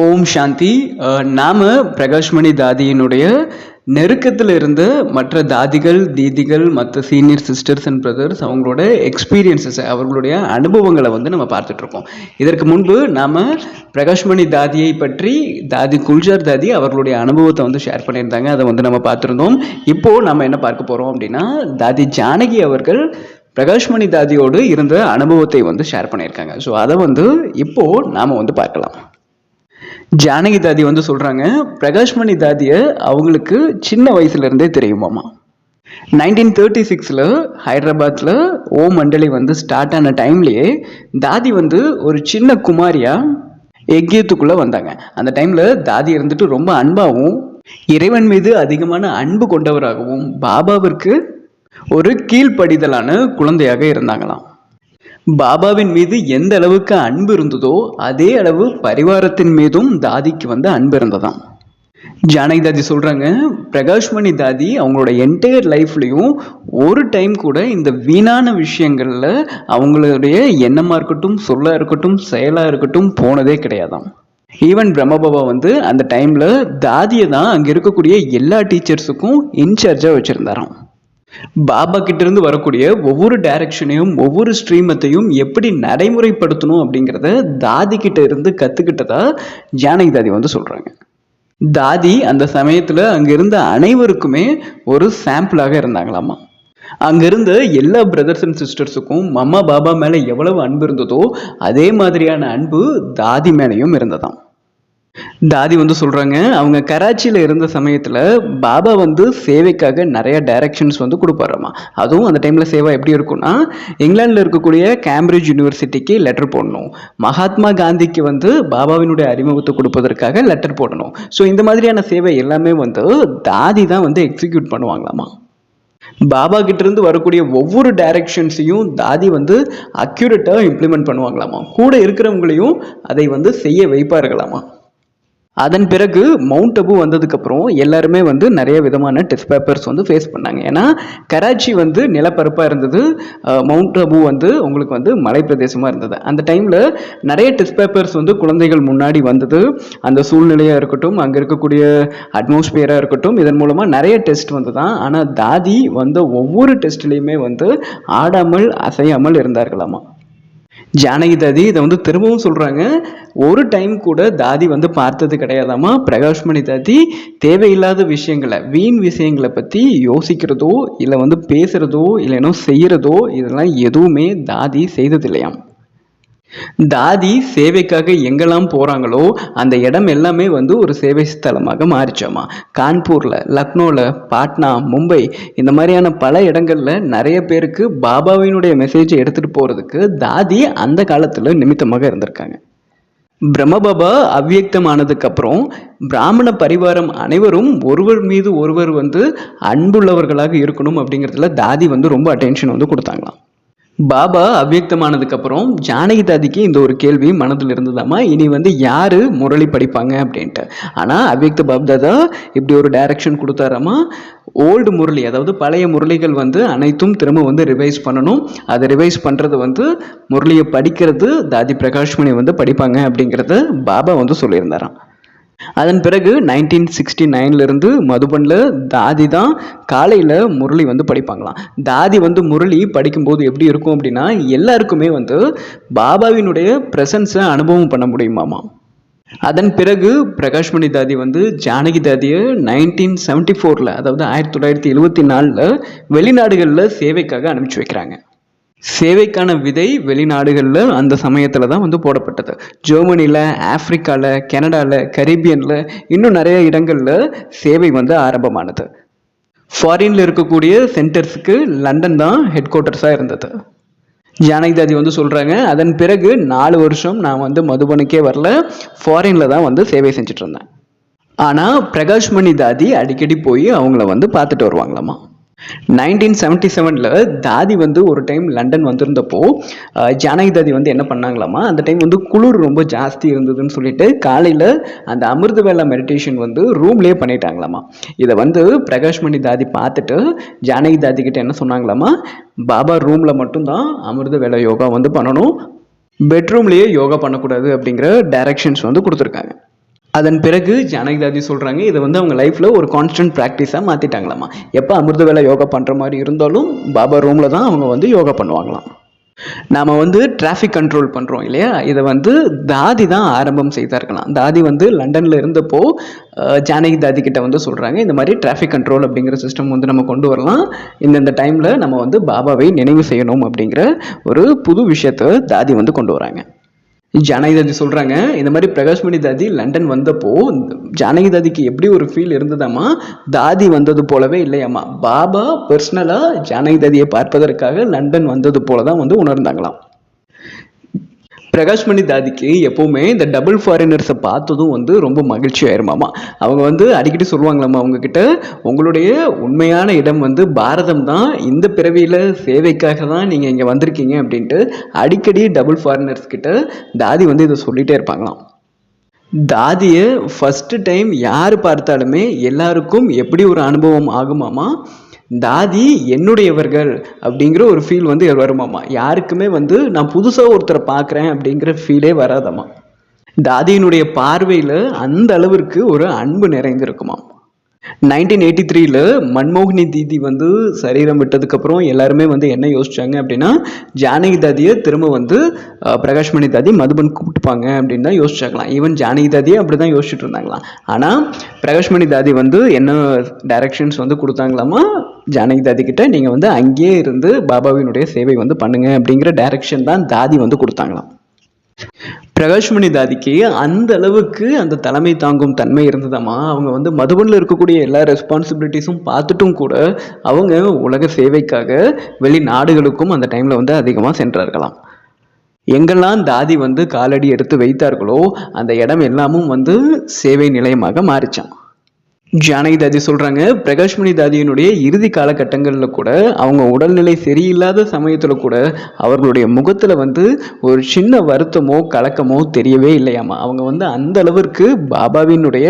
ஓம் சாந்தி. நாம பிரகாஷ்மணி தாதியினுடைய நெருக்கத்தில் இருந்த மற்ற தாதிகள், தீதிகள், மற்ற சீனியர் சிஸ்டர்ஸ் அண்ட் பிரதர்ஸ் அவங்களோட எக்ஸ்பீரியன்சஸ், அவர்களுடைய அனுபவங்களை நம்ம பார்த்துட்டு இருக்கோம். இதற்கு முன்பு நாம பிரகாஷ்மணி தாதியை பற்றி தாதி குல்ஜார் தாதி அவர்களுடைய அனுபவத்தை ஷேர் பண்ணியிருந்தாங்க. அதை நம்ம பார்த்துருந்தோம். இப்போ நம்ம என்ன பார்க்க போறோம் அப்படின்னா, தாதி ஜானகி அவர்கள் பிரகாஷ்மணி தாதியோடு இருந்த அனுபவத்தை ஷேர் பண்ணியிருக்காங்க. ஸோ அதை இப்போ நாம பார்க்கலாம். ஜானகி தாதி சொல்றாங்க, பிரகாஷ்மணி தாதியை அவங்களுக்கு சின்ன வயசுல இருந்தே தெரியுமாமா. 1936 ஹைதராபாத்ல ஓ மண்டலி ஸ்டார்ட் ஆன டைம்லயே தாதி ஒரு சின்ன குமாரியா எக்கியத்துக்குள்ள வந்தாங்க. அந்த டைம்ல தாதி இருந்துட்டு ரொம்ப அன்பாகவும் இறைவன் மீது அதிகமான அன்பு கொண்டவராகவும் பாபாவிற்கு ஒரு கீழ்ப்படிதலான குழந்தையாக இருந்தாங்களாம். பாபாவின் மீது எந்த அளவுக்கு அன்பு இருந்ததோ அதே அளவு பரிவாரத்தின் மீதும் தாதிக்கு அன்பு இருந்ததாம். ஜானகி தாதி சொல்றாங்க, பிரகாஷ்மணி தாதி அவங்களோட என்டையர் லைஃப்லயும் ஒரு டைம் கூட இந்த வீணான விஷயங்கள்ல அவங்களுடைய எண்ணமா இருக்கட்டும், சொல்லா இருக்கட்டும், செயலா இருக்கட்டும் போனதே கிடையாதாம். ஈவன் பிரம்மபாபா அந்த டைம்ல தாதியை தான் அங்க இருக்கக்கூடிய எல்லா டீச்சர்ஸுக்கும் இன்சார்ஜா வச்சிருந்தாராம். பாபா கிட்ட இருந்து வரக்கூடிய ஒவ்வொரு டைரக்ஷனையும் ஒவ்வொரு ஸ்ட்ரீமத்தையும் எப்படி நடைமுறைப்படுத்தணும் அப்படிங்கிறத தாதி கிட்ட இருந்து கத்துக்கிட்டதா ஜானகி தாதி சொல்றாங்க. தாதி அந்த சமயத்துல அங்க இருந்த அனைவருக்குமே ஒரு சாம்பிளாக இருந்தாங்களாமா. அங்க இருந்த எல்லா பிரதர்ஸ் அண்ட் சிஸ்டர்ஸுக்கும் மம்மா பாபா மேல எவ்வளவு அன்பு இருந்ததோ அதே மாதிரியான அன்பு தாதி மேலையும் இருந்ததாம். தாதி சொல்றாங்க, அவங்க கராச்சியில இருந்த சமயத்துல பாபா சேவைக்காக நிறைய டைரக்ஷன்ஸ் கொடுப்பாராமா. அதுவும் அந்த டைம்ல சேவை எப்படி இருக்கும்னா, இங்கிலாந்துல இருக்கக்கூடிய கேம்பிரிட்ஜ் யூனிவர்சிட்டிக்கு லெட்டர் போடணும், மகாத்மா காந்திக்கு பாபாவினுடைய அறிமுகத்தை கொடுப்பதற்காக லெட்டர் போடணும். ஸோ இந்த மாதிரியான சேவை எல்லாமே தாதி தான் எக்ஸிக்யூட் பண்ணுவாங்களாமா. பாபா கிட்ட இருந்து வரக்கூடிய ஒவ்வொரு டைரக்ஷன்ஸையும் தாதி அக்யூரேட்டா இம்ப்ளிமெண்ட் பண்ணுவாங்களாமா. கூட இருக்கிறவங்களையும் அதை செய்ய வைப்பார்களாமா. அதன் பிறகு மவுண்ட் அபு வந்ததுக்கு அப்புறம் எல்லாருமே நிறைய விதமான டெஸ்ட் பேப்பர்ஸ் ஃபேஸ் பண்ணாங்க. ஏன்னா கராச்சி நிலப்பரப்பா இருந்தது, மவுண்ட் அபு உங்களுக்கு மலை பிரதேசமா இருந்தது. அந்த டைம்ல நிறைய டெஸ்ட் பேப்பர்ஸ் குழந்தைகள் முன்னாடி வந்தது. அந்த சூழ்நிலையா இருக்கட்டும், அங்க இருக்கக்கூடிய அட்மாஸ்பியரா இருக்கட்டும், இதன் மூலமா நிறைய டெஸ்ட் வந்துதான். ஆனா தாதி ஒவ்வொரு டெஸ்ட்லயுமே ஆடாமல் அசையாமல் இருந்தார்களாமா. ஜானகி தாதி இதை திரும்பவும் சொல்றாங்க, ஒரு டைம் கூட தாதி பார்த்தது கிடையாதாமா. பிரகாஷ்மணி தாதி தேவையில்லாத விஷயங்களை, வீண் விஷயங்களை பத்தி யோசிக்கிறதோ இல்லை பேசுறதோ இல்லைனோ செய்யறதோ இதெல்லாம் எதுவுமே தாதி செய்தது இல்லையாம். தாதி சேவைக்காக எங்கெல்லாம் போறாங்களோ அந்த இடம் எல்லாமே ஒரு சேவை ஸ்தலமாக மாறிச்சாமா. கான்பூர்ல, லக்னோல, பாட்னா, மும்பை இந்த மாதிரியான பல இடங்கள்ல நிறைய பேருக்கு பாபாவினுடைய மெசேஜை எடுத்துட்டு போறதுக்கு தாதி அந்த காலத்துல நிமித்தமாக இருந்திருக்காங்க. பிரம்மபாபா அவ்வியக்தமானதுக்கு அப்புறம் பிராமண பரிவாரம் அனைவரும் ஒருவர் மீது ஒருவர் அன்புள்ளவர்களாக இருக்கணும் அப்படிங்கிறதுல தாதி ரொம்ப அட்டென்ஷன் கொடுத்தாங்களாம். பாபா அவ்வியக்தமானதுக்கு அப்புறம் ஜானகி தாதிக்கு இந்த ஒரு கேள்வி மனதில் இருந்ததாமா, இனி யாரு முரளி படிப்பாங்க அப்படின்ட்டு. ஆனா அவ்வியக்த பாப்தாதா இப்படி ஒரு டைரக்ஷன் கொடுத்தாராமா, ஓல்டு முரளி, அதாவது பழைய முரளிகள் அனைத்தும் திரும்ப ரிவைஸ் பண்ணணும். அதை ரிவைஸ் பண்றது முரளியை படிக்கிறது தாதி பிரகாஷ்மணி படிப்பாங்க அப்படிங்கிறத பாபா சொல்லியிருந்தாராம். அதன் பிறகு 1969 இருந்து மதுபன்ல தாதி தான் காலையில முரளி படிப்பாங்களாம். தாதி முரளி படிக்கும்போது எப்படி இருக்கும் அப்படின்னா, எல்லாருக்குமே பாபாவினுடைய பிரசன்ஸை அனுபவம் பண்ண முடியுமாமா. அதன் பிறகு பிரகாஷ்மணி தாதி ஜானகி தாதியை 1974 அதாவது 1974 வெளிநாடுகளில் சேவைக்காக அனுப்பிச்சு வைக்கிறாங்க. சேவைக்கான விதை வெளிநாடுகளில் அந்த சமயத்தில் தான் போடப்பட்டது. ஜெர்மனியில், ஆப்பிரிக்காவில், கனடாவில், கரீபியனில் இன்னும் நிறைய இடங்களில் சேவை ஆரம்பமானது. ஃபாரின்ல இருக்கக்கூடிய சென்டர்ஸுக்கு லண்டன் தான் ஹெட் குவார்ட்டர்ஸாக இருந்தது. ஜானகி தாதி சொல்கிறாங்க, அதன் பிறகு 4 வருஷம் நான் மதுபனுக்கே வரல, ஃபாரின்ல தான் சேவை செஞ்சுட்டு இருந்தேன். ஆனால் பிரகாஷ்மணி தாதி அடிக்கடி போய் அவங்கள பார்த்துட்டு வருவாங்களாமா. 1977 தாதி ஒரு டைம் லண்டன் வந்திருந்தப்போ ஜானகி தாதி என்ன பண்ணாங்களாமா, அந்த டைம் குளிர் ரொம்ப ஜாஸ்தி இருந்ததுன்னு சொல்லிட்டு காலையில் அந்த அமிர்த வேளா மெடிடேஷன் ரூம்லேயே பண்ணிட்டாங்களாமா. இதை பிரகாஷ்மணி தாதி பார்த்துட்டு ஜானகி தாதி கிட்ட என்ன சொன்னாங்களாமா, பாபா ரூமில் மட்டும்தான் அமிர்த வேளா யோகா பண்ணணும், பெட்ரூம்லேயே யோகா பண்ணக்கூடாது அப்படிங்கிற டைரக்ஷன்ஸ் கொடுத்துருக்காங்க. அதன் பிறகு ஜானகிதாதி சொல்கிறாங்க இதை வந்து அவங்க லைஃப்பில் ஒரு கான்ஸ்டன்ட் ப்ராக்டிஸாக மாற்றிட்டாங்களாமா. எப்போ அமிர்த வேலை யோகா பண்ணுற மாதிரி இருந்தாலும் பாபா ரூமில் தான் அவங்க வந்து யோகா பண்ணுவாங்களாம். நாம் வந்து டிராஃபிக் கண்ட்ரோல் பண்ணுறோம் இல்லையா, இதை வந்து தாதி தான் ஆரம்பம் செய்தார்களாம். தாதி வந்து லண்டனில் இருந்தப்போ ஜானகி தாதி கிட்ட வந்து சொல்கிறாங்க இந்த மாதிரி டிராஃபிக் கண்ட்ரோல் அப்படிங்கிற சிஸ்டம் வந்து நம்ம கொண்டு வரலாம், இந்தந்த டைமில் நம்ம வந்து பாபாவை நினைவு செய்யணும் அப்படிங்கிற ஒரு புது விஷயத்தை தாதி வந்து கொண்டு வராங்க. ஜானகி தாதி சொல்கிறாங்க இந்த மாதிரி பிரகாஷ்மணி தாதி லண்டன் வந்தப்போ ஜானகி தாதிக்கு எப்படி ஒரு ஃபீல் இருந்ததாமா, தாதி வந்தது போலவே இல்லையாமா, பாபா பர்சனலாக ஜானகி தாதியை பார்ப்பதற்காக லண்டன் வந்தது போல தான் வந்து உணர்ந்தாங்களாம். பிரகாஷ்மணி தாதிக்கு எப்போவுமே இந்த டபுள் ஃபாரினர்ஸை பார்த்ததும் வந்து ரொம்ப மகிழ்ச்சி ஆயிருமாமா. அவங்க வந்து அடிக்கடி சொல்லுவாங்களாமா அவங்கக்கிட்ட, உங்களுடைய உண்மையான இடம் வந்து பாரதம் தான், இந்த பிறவியில் சேவைக்காக தான் நீங்கள் இங்கே வந்திருக்கீங்க அப்படின்ட்டு அடிக்கடி டபுள் ஃபாரினர்ஸ் கிட்ட தாதி வந்து இதை சொல்லிகிட்டே இருப்பாங்களாம். தாதியை ஃபஸ்ட்டு டைம் யார் பார்த்தாலுமே எல்லாருக்கும் எப்படி ஒரு அனுபவம் ஆகுமாமா, தாதி என்னுடையவர்கள் அப்படிங்கிற ஒரு ஃபீல் வந்து வருமாமா. யாருக்குமே வந்து நான் புதுசாக ஒருத்தரை பார்க்குறேன் அப்படிங்கிற ஃபீலே வராதம்மா. தாதியினுடைய பார்வையில் அந்த அளவிற்கு ஒரு அன்பு நிறைந்திருக்குமா. 1983 மன்மோகினி தீதி வந்து சரீரம் விட்டதுக்கப்புறம் எல்லாருமே வந்து என்ன யோசிச்சாங்க அப்படின்னா, ஜானகி தாதியை திரும்ப வந்து பிரகாஷ்மணி தாதி மதுபன் கூப்பிட்டுப்பாங்க அப்படின்னு தான் யோசிச்சாங்களாம். ஈவன் ஜானகி தாதியை அப்படி தான் யோசிச்சுட்டு இருந்தாங்களாம். ஆனால் பிரகாஷ்மணி தாதி வந்து என்ன டைரக்ஷன்ஸ் வந்து கொடுத்தாங்களாமா, ஜானகி தாதி கிட்ட நீங்கள் வந்து அங்கேயே இருந்து பாபாவினுடைய சேவை வந்து பண்ணுங்க அப்படிங்கிற டைரக்ஷன் தான் தாதி வந்து கொடுத்தாங்களாம். பிரகாஷ்மணி தாதிக்கு அந்த அளவுக்கு அந்த தலைமை தாங்கும் தன்மை இருந்ததாமா. அவங்க வந்து மதுபனில் இருக்கக்கூடிய எல்லா ரெஸ்பான்சிபிலிட்டிஸும் பார்த்துட்டும் கூட அவங்க உலக சேவைக்காக வெளிநாடுகளுக்கும் அந்த டைமில் வந்து அதிகமாக சென்றார்களாம். எங்கெல்லாம் தாதி வந்து காலடி எடுத்து வைத்தார்களோ அந்த இடம் எல்லாமும் வந்து சேவை நிலையமாக மாறிச்சான். ஜானகி தாதி சொல்கிறாங்க பிரகாஷ்மணி தாதியினுடைய இறுதி காலகட்டங்களில் கூட அவங்க உடல்நிலை சரியில்லாத சமயத்தில் கூட அவர்களுடைய முகத்தில் வந்து ஒரு சின்ன வருத்தமோ கலக்கமோ தெரியவே இல்லையாமா. அவங்க வந்து அந்த அளவிற்கு பாபாவினுடைய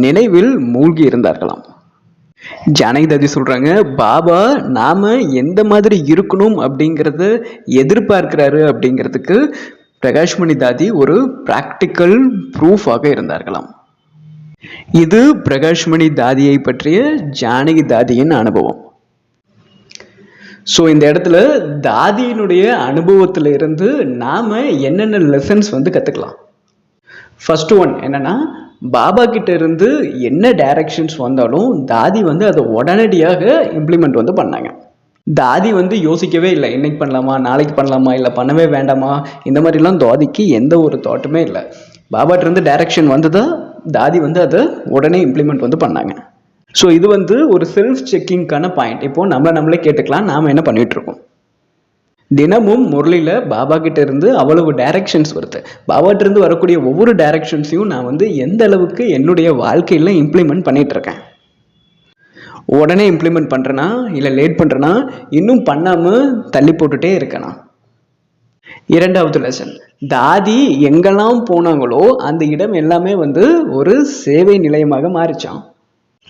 நினைவில் மூழ்கி இருந்தார்களாம். ஜானகி தாதி சொல்கிறாங்க பாபா நாம் எந்த மாதிரி இருக்கணும் அப்படிங்கிறத எதிர்பார்க்கிறாரு அப்படிங்கிறதுக்கு பிரகாஷ்மணி தாதி ஒரு ப்ராக்டிக்கல் ப்ரூஃபாக இருந்தார்களாம். இது பிரகாஷ்மணி தாதியை பற்றிய ஜானகி தாதியின் அனுபவம். ஸோ இந்த இடத்துல தாதியினுடைய அனுபவத்தில் இருந்து நாம் என்னென்ன லெசன்ஸ் வந்து கற்றுக்கலாம். ஃபர்ஸ்ட் ஒன் என்னன்னா, பாபா கிட்ட இருந்து என்ன டைரக்ஷன்ஸ் வந்தாலும் தாதி வந்து அதை உடனடியாக இம்ப்ளிமெண்ட் வந்து பண்ணாங்க. தாதி வந்து யோசிக்கவே இல்லை, இன்னைக்கு பண்ணலாமா நாளைக்கு பண்ணலாமா இல்லை பண்ணவே வேண்டாமா, இந்த மாதிரிலாம் தாதிக்கு எந்த ஒரு தாட்டுமே இல்லை. பாபாட்டிருந்து டைரக்ஷன் வந்ததா தாதி வந்து அதை உடனே இம்ப்ளிமெண்ட் வந்து பண்ணாங்க. ஸோ இது வந்து ஒரு செல்ஃப் செக்கிங்கான பாயிண்ட். இப்போது நம்மளே கேட்டுக்கலாம், நாம் என்ன பண்ணிகிட்ருக்கோம். தினமும் முரளியில் பாபா கிட்ட இருந்து அவ்வளவு டைரக்ஷன்ஸ் வருது. பாபாட்டிருந்து வரக்கூடிய ஒவ்வொரு டைரக்ஷன்ஸையும் நான் வந்து எந்த அளவுக்கு என்னுடைய வாழ்க்கையில் இம்ப்ளிமெண்ட் பண்ணிகிட்ருக்கேன். உடனே இம்ப்ளிமெண்ட் பண்ணுறேன்னா இல்லை லேட் பண்ணுறேன்னா, இன்னும் பண்ணாமல் தள்ளி போட்டுகிட்டே இருக்கேனா. இரண்டாவது லெசன், தாதி எங்கெல்லாம் போனாங்களோ அந்த இடம் எல்லாமே வந்து ஒரு சேவை நிலையமாக மாறிச்சான்.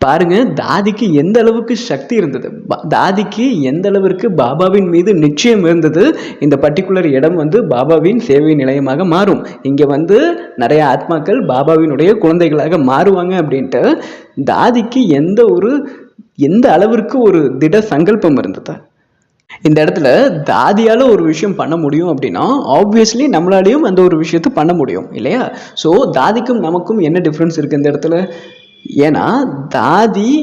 பாருங்க தாதிக்கு எந்த அளவுக்கு சக்தி இருந்தது, தாதிக்கு எந்த அளவிற்கு பாபாவின் மீது நிச்சயம் இருந்தது. இந்த பர்டிகுலர் இடம் வந்து பாபாவின் சேவை நிலையமாக மாறும், இங்கே வந்து நிறைய ஆத்மாக்கள் பாபாவினுடைய குழந்தைகளாக மாறுவாங்க அப்படின்ட்டு தாதிக்கு எந்த அளவிற்கு ஒரு திட சங்கல்பம் இருந்தது. இந்த இடத்துல தாதியால் ஒரு விஷயம் பண்ண முடியும் அப்படின்னா ஆப்வியஸ்லி நம்மளாலையும் அந்த ஒரு விஷயத்தை பண்ண முடியும் இல்லையா. ஸோ தாதிக்கும் நமக்கும் என்ன டிஃப்ரென்ஸ் இருக்குது இந்த இடத்துல. ஏன்னா தாதி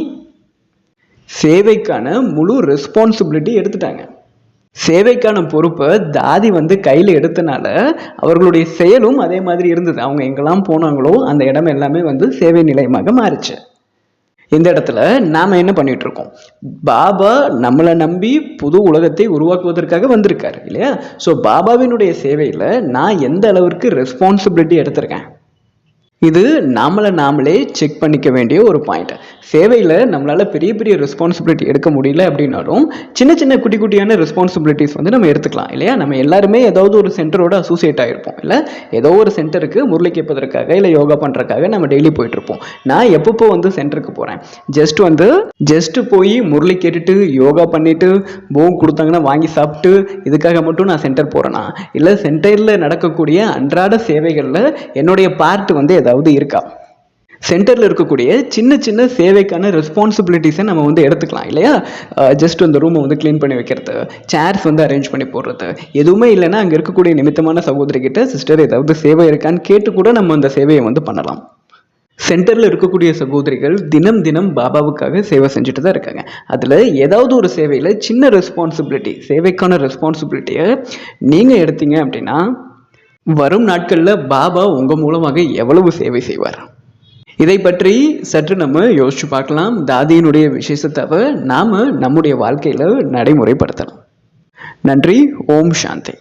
சேவைக்கான முழு ரெஸ்பான்சிபிலிட்டி எடுத்துட்டாங்க. சேவைக்கான பொறுப்பை தாதி வந்து கையில் எடுத்தனால அவர்களுடைய செயலும் அதே மாதிரி இருந்தது. அவங்க எங்கெல்லாம் போனாங்களோ அந்த இடம் எல்லாமே வந்து சேவை நிலையமாக மாறிச்சு. இந்த இடத்துல நாம் என்ன பண்ணிட்டு இருக்கோம், பாபா நம்மளை நம்பி புது உலகத்தை உருவாக்குவதற்காக வந்திருக்காரு இல்லையா. ஸோ பாபாவினுடைய சேவையில் நான் எந்த அளவிற்கு ரெஸ்பான்சிபிலிட்டி எடுத்திருக்கேன், இது நாமளே செக் பண்ணிக்க வேண்டிய ஒரு பாயிண்ட். சேவையில் நம்மளால் பெரிய பெரிய ரெஸ்பான்சிபிலிட்டி எடுக்க முடியல அப்படின்னாலும் சின்ன சின்ன குட்டி குட்டியான ரெஸ்பான்சிபிலிட்டிஸ் வந்து நம்ம எடுத்துக்கலாம் இல்லையா. நம்ம எல்லாருமே ஏதாவது ஒரு சென்டரோட அசோசியேட் ஆகிருப்போம் இல்லை, ஏதோ ஒரு சென்டருக்கு முரளி கேட்பதற்காக இல்லை யோகா பண்ணுறதுக்காக நம்ம டெய்லி போயிட்டுருப்போம். நான் எப்பப்போ வந்து சென்டருக்கு போகிறேன், ஜஸ்ட்டு போய் முரளி கேட்டுட்டு யோகா பண்ணிவிட்டு போம் கொடுத்தாங்கன்னா வாங்கி சாப்பிட்டு இதுக்காக மட்டும் நான் சென்டர் போகிறேன்னா, இல்லை சென்டரில் நடக்கக்கூடிய அன்றாட சேவைகளில் என்னுடைய பார்ட் வந்து ஏதாவது இருக்கா. சென்டரில் இருக்கக்கூடிய சின்ன சின்ன சேவைக்கான ரெஸ்பான்சிபிலிட்டிஸை நம்ம வந்து எடுத்துக்கலாம் இல்லையா? ஜஸ்ட் அந்த ரூமை வந்து க்ளீன் பண்ணி வைக்கிறது, சேர்ஸ் வந்து அரேஞ்ச் பண்ணி போடுறது, எதுவுமே இல்லைன்னா அங்கே இருக்கக்கூடிய நிமித்தமான சகோதரிகிட்ட சிஸ்டர் ஏதாவது சேவை இருக்கான்னு கேட்டு கூட நம்ம அந்த சேவையை வந்து பண்ணலாம். சென்டரில் இருக்கக்கூடிய சகோதரிகள் தினம் தினம் பாபாவுக்காக சேவை செஞ்சுட்டு தான் இருக்காங்க. அதில் ஏதாவது ஒரு சேவையில் சின்ன ரெஸ்பான்சிபிலிட்டி, சேவைக்கான ரெஸ்பான்சிபிலிட்டியை நீங்கள் எடுத்தீங்க அப்படின்னா வரும் நாட்களில் பாபா உங்கள் மூலமாக எவ்வளவு சேவை செய்வார். இதை பற்றி சற்று நம்ம யோசிச்சு பார்க்கலாம். தாதியினுடைய விசேஷத்தை நாம் நம்முடைய வாழ்க்கையில் நடைமுறைப்படுத்தலாம். நன்றி. ஓம் சாந்தி.